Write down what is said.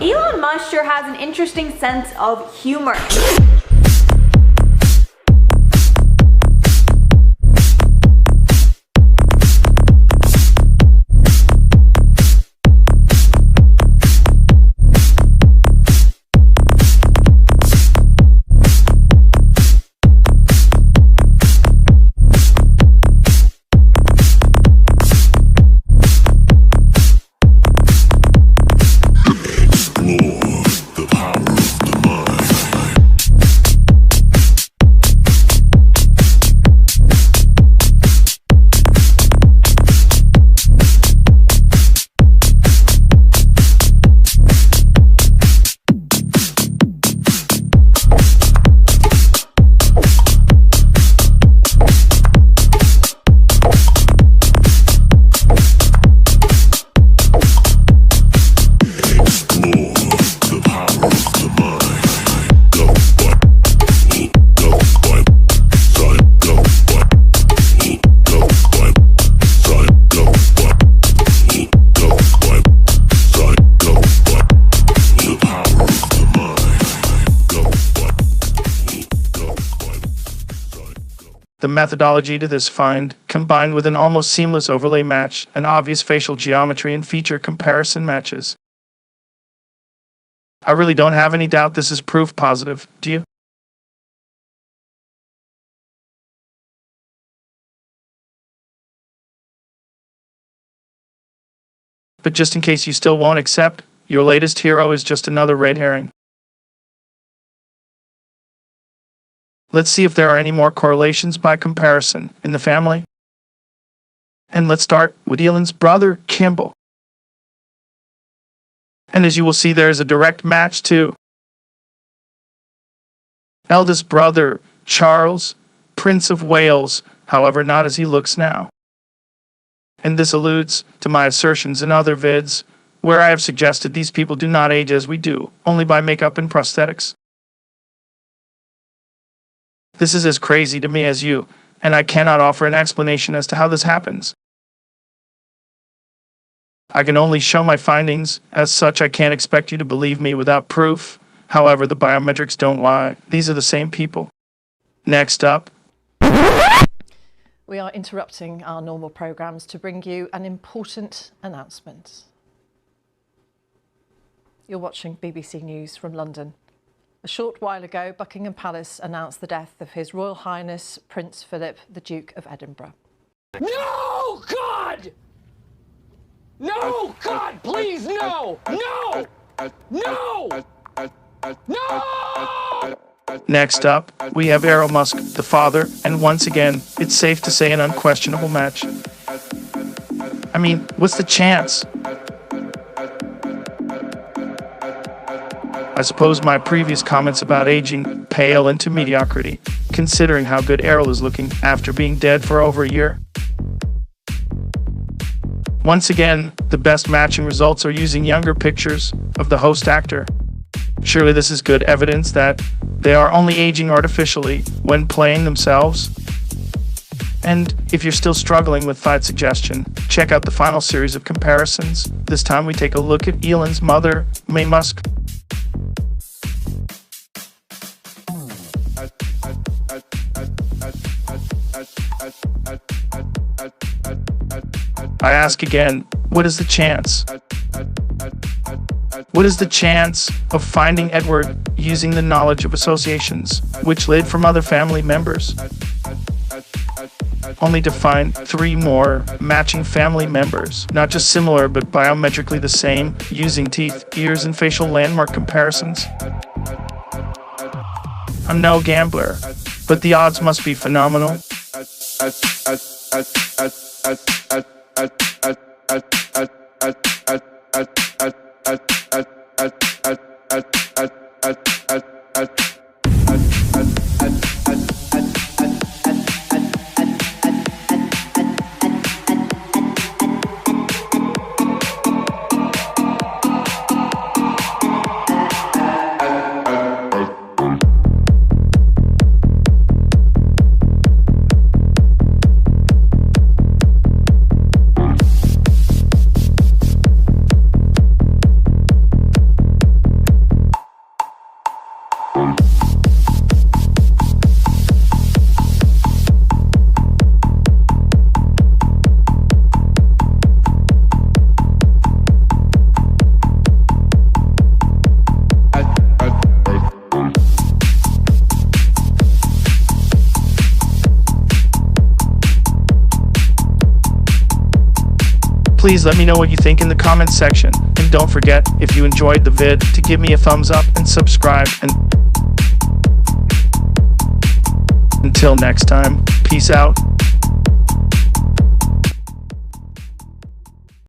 Elon Musk sure has an interesting sense of humor. Explore the power of the mind. The methodology to this find, combined with an almost seamless overlay match, and obvious facial geometry and feature comparison matches. I really don't have any doubt this is proof positive, do you? But just in case you still won't accept, your latest hero is just another red herring. Let's see if there are any more correlations by comparison in the family. And let's start with Elon's brother, Kimball. And as you will see, there is a direct match too. Eldest brother, Charles, Prince of Wales, however not as he looks now. And this alludes to my assertions in other vids, where I have suggested these people do not age as we do, only by makeup and prosthetics. This is as crazy to me as you, and I cannot offer an explanation as to how this happens. I can only show my findings. As such, I can't expect you to believe me without proof. However, the biometrics don't lie. These are the same people. Next up. We are interrupting our normal programmes to bring you an important announcement. You're watching BBC News from London. A short while ago, Buckingham Palace announced the death of His Royal Highness Prince Philip, the Duke of Edinburgh. No, God! No, God, please, no! No! No! No! Next up, we have Elon Musk, the father, and once again, it's safe to say an unquestionable match. I mean, what's the chance? I suppose my previous comments about aging pale into mediocrity, considering how good Errol is looking after being dead for over a year. Once again, the best matching results are using younger pictures of the host actor. Surely this is good evidence that they are only aging artificially when playing themselves. And if you're still struggling with that suggestion, check out the final series of comparisons. This time we take a look at Elon's mother, May Musk. I ask again, what is the chance? What is the chance of finding Edward using the knowledge of associations, which led from other family members? Only to find 3 more matching family members, not just similar but biometrically the same, using teeth, ears, and facial landmark comparisons. I'm no gambler, but the odds must be phenomenal. Please let me know what you think in the comments section, and don't forget, if you enjoyed the vid, to give me a thumbs up and subscribe, and until next time, peace out.